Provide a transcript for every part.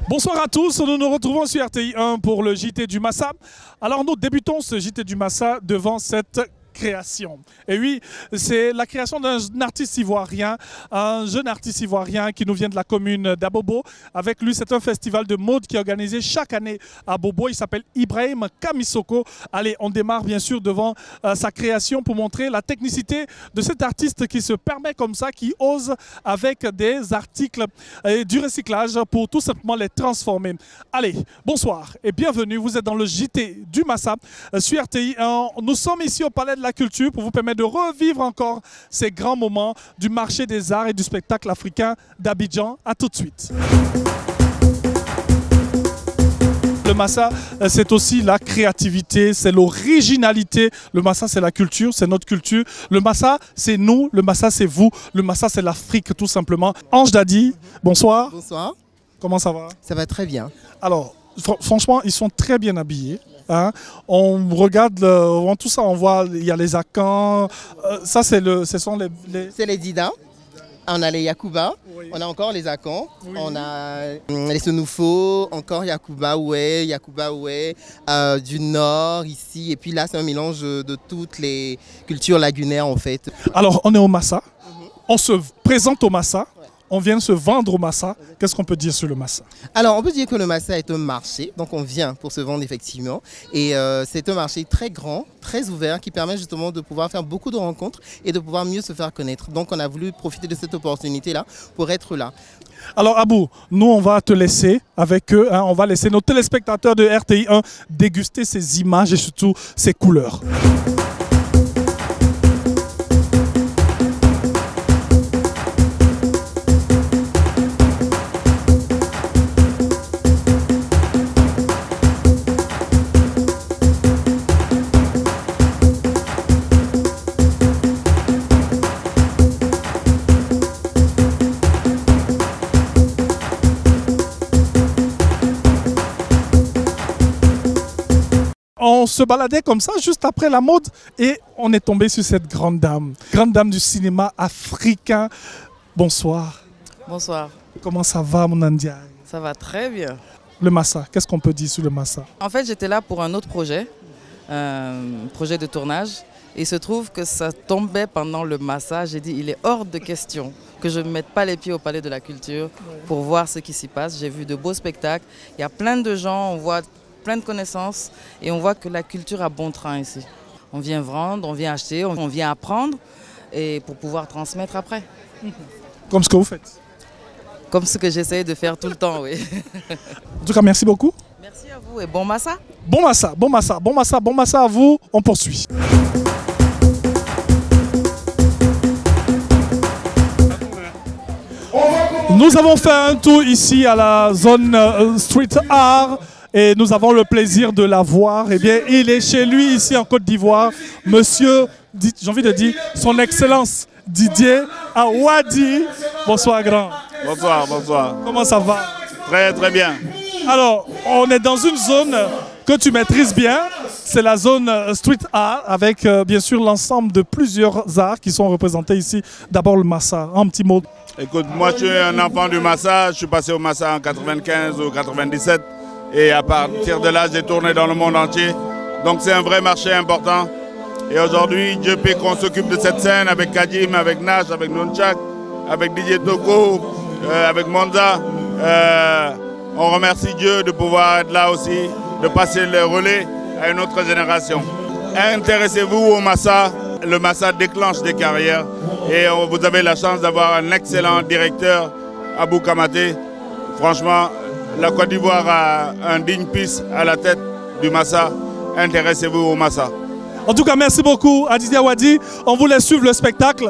Bonsoir à tous, nous nous retrouvons sur RTI 1 pour le JT du Massa. Alors nous débutons ce JT du Massa devant cette création. Et oui, c'est la création d'un artiste ivoirien, un jeune artiste ivoirien qui nous vient de la commune d'Abobo. Avec lui, c'est un festival de mode qui est organisé chaque année à Bobo. Il s'appelle Ibrahim Kamisoko. Allez, on démarre bien sûr devant sa création pour montrer la technicité de cet artiste qui se permet comme ça, qui ose avec des articles et du recyclage pour tout simplement les transformer. Allez, bonsoir et bienvenue. Vous êtes dans le JT du Massa sur RTI 1. Nous sommes ici au Palais de la Culture pour vous permettre de revivre encore ces grands moments du marché des arts et du spectacle africain d'Abidjan. À tout de suite. Le Massa, c'est aussi la créativité, c'est l'originalité. Le Massa, c'est la culture, c'est notre culture. Le Massa, c'est nous. Le Massa, c'est vous. Le Massa, c'est l'Afrique, tout simplement. Ange Dadi, bonsoir. Bonsoir. Comment ça va? Ça va très bien. Alors, franchement, ils sont très bien habillés. Hein? On regarde tout ça, on voit, il y a les Akans. Ça, ce sont les... C'est les Dida. On a les Yakuba, Oui. on a encore les Akans, Oui. on a les Sonoufo, encore Yakuba Oué, du Nord ici. Et puis là, c'est un mélange de toutes les cultures lagunaires en fait. Alors, on est au Massa. On se présente au Massa. On vient se vendre au Massa. Qu'est-ce qu'on peut dire sur le Massa? Alors, on peut dire que le Massa est un marché, donc on vient pour se vendre effectivement. Et c'est un marché très grand, très ouvert, qui permet justement de pouvoir faire beaucoup de rencontres et de pouvoir mieux se faire connaître. Donc, on a voulu profiter de cette opportunité-là pour être là. Alors, Abou, nous, on va te laisser avec eux. Hein, on va laisser nos téléspectateurs de RTI 1 déguster ces images et surtout ces couleurs. On se baladait comme ça juste après la mode et on est tombé sur cette grande dame du cinéma africain. Bonsoir. Bonsoir. Comment ça va, mon Andia? Ça va très bien. Le Massa, qu'est-ce qu'on peut dire sur le Massa? En fait, j'étais là pour un autre projet, projet de tournage. Et il se trouve que ça tombait pendant le Massa. J'ai dit, il est hors de question que je ne mette pas les pieds au Palais de la Culture pour voir ce qui s'y passe. J'ai vu de beaux spectacles. Il y a plein de gens, on voit plein de connaissances et on voit que la culture a bon train ici. On vient vendre, on vient acheter, on vient apprendre et pour pouvoir transmettre après. Comme ce que vous faites. Comme ce que j'essaie de faire tout le temps, oui. En tout cas, merci beaucoup. Merci à vous et bon Massa. Bon Massa, bon Massa, bon Massa, bon Massa à vous. On poursuit. Nous avons fait un tour ici à la zone street art. Et nous avons le plaisir de la voir. Eh bien, il est chez lui ici en Côte d'Ivoire. Monsieur, j'ai envie de dire, son Excellence Didier Awadi. Bonsoir, grand. Bonsoir, bonsoir. Comment ça va? Très, très bien. Alors, on est dans une zone que tu maîtrises bien. C'est la zone street art avec bien sûr l'ensemble de plusieurs arts qui sont représentés ici. D'abord le Massa, un petit mot. Écoute, moi je suis un enfant du Massa. Je suis passé au Massa en 95 ou 97. Et à partir de là, j'ai tourné dans le monde entier. Donc c'est un vrai marché important. Et aujourd'hui, Dieu peut qu'on s'occupe de cette scène avec Kadim, avec Nash, avec Nunchak, avec Didier Toko, avec Monza. On remercie Dieu de pouvoir être là aussi, de passer le relais à une autre génération. Intéressez-vous au Massa. Le Massa déclenche des carrières. Et vous avez la chance d'avoir un excellent directeur, Abou Kamaté. Franchement, la Côte d'Ivoire a un digne fils à la tête du Massa. Intéressez-vous au Massa. En tout cas, merci beaucoup à Didier Awadi. On vous laisse suivre le spectacle.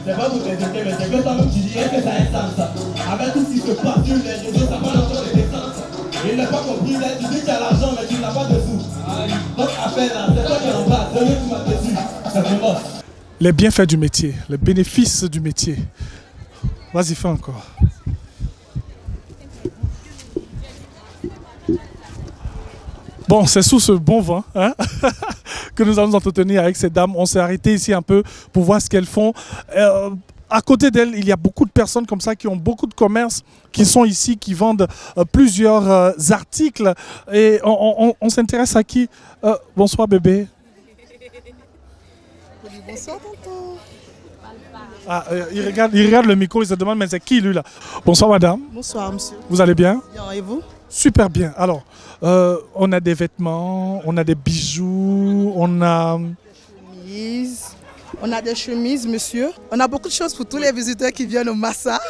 C'est pas vous détester, mais c'est que toi-même tu dis que ça est ça. Avec tout ce qui se passe sur les réseaux, ça parle encore de descente. Il n'a pas compris, là, tu dis que tu as l'argent, mais tu n'as pas de sous. Donc appelle là, c'est toi qui es en bas, c'est lui qui m'a dessus. C'est vraiment. Les bienfaits du métier, les bénéfices du métier. Vas-y, fais encore. Bon, c'est sous ce bon vent hein, que nous allons nous entretenir avec ces dames. On s'est arrêté ici un peu pour voir ce qu'elles font. À côté d'elles, il y a beaucoup de personnes comme ça qui ont beaucoup de commerces, qui sont ici, qui vendent plusieurs articles. Et on s'intéresse à qui? Bonsoir bébé. Bonsoir tonton. Ah, il regarde le micro, il se demande mais c'est qui lui là? Bonsoir madame. Bonsoir monsieur. Vous allez bien? Bien et vous? Super bien. Alors, on a des vêtements, on a des bijoux, on a... Chemises. On a des chemises monsieur. On a beaucoup de choses pour tous les visiteurs qui viennent au Massa.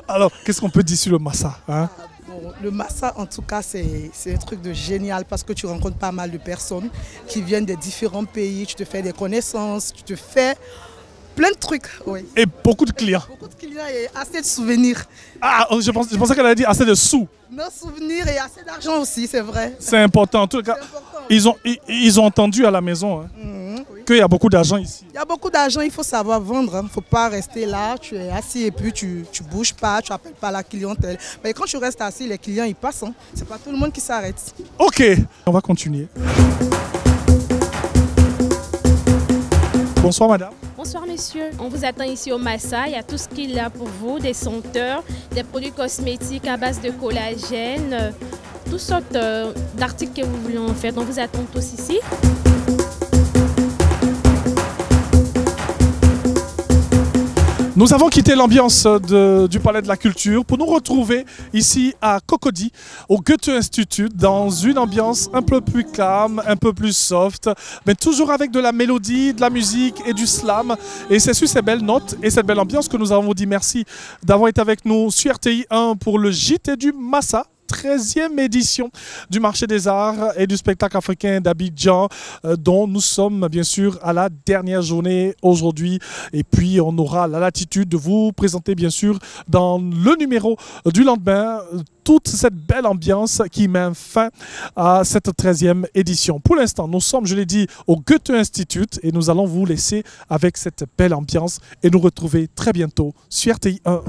Alors, qu'est-ce qu'on peut dire sur le Massa hein? Bon, le Massa en tout cas c'est un truc de génial parce que tu rencontres pas mal de personnes qui viennent des différents pays, tu te fais des connaissances, tu te fais plein de trucs. Oui. Et beaucoup de clients. Beaucoup de clients et assez de souvenirs. Ah, je pensais qu'elle allait dire assez de sous. Nos souvenirs et assez d'argent aussi, c'est vrai. C'est important. En tout cas, ils ont entendu à la maison hein, Oui. qu'il y a beaucoup d'argent ici. Il y a beaucoup d'argent, il faut savoir vendre. Il ne faut pas rester là, tu es assis et puis tu ne bouges pas, tu n'appelles pas la clientèle. Mais quand tu restes assis, les clients ils passent. Hein. Ce n'est pas tout le monde qui s'arrête. Ok, on va continuer. Bonsoir madame. Bonsoir monsieur, on vous attend ici au Massa, il y a tout ce qu'il y a pour vous, des senteurs, des produits cosmétiques à base de collagène, toutes sortes d'articles que vous voulez en fait, on vous attend tous ici. Nous avons quitté l'ambiance du Palais de la Culture pour nous retrouver ici à Cocody, au Goethe-Institut, dans une ambiance un peu plus calme, un peu plus soft, mais toujours avec de la mélodie, de la musique et du slam. Et c'est sur ces belles notes et cette belle ambiance que nous avons dit merci d'avoir été avec nous sur RTI 1 pour le JT du Massa. 13e édition du marché des arts et du spectacle africain d'Abidjan dont nous sommes bien sûr à la dernière journée aujourd'hui et puis on aura la latitude de vous présenter bien sûr dans le numéro du lendemain toute cette belle ambiance qui met fin à cette 13e édition. Pour l'instant, nous sommes, je l'ai dit, au Goethe-Institut et nous allons vous laisser avec cette belle ambiance et nous retrouver très bientôt sur RTI 1.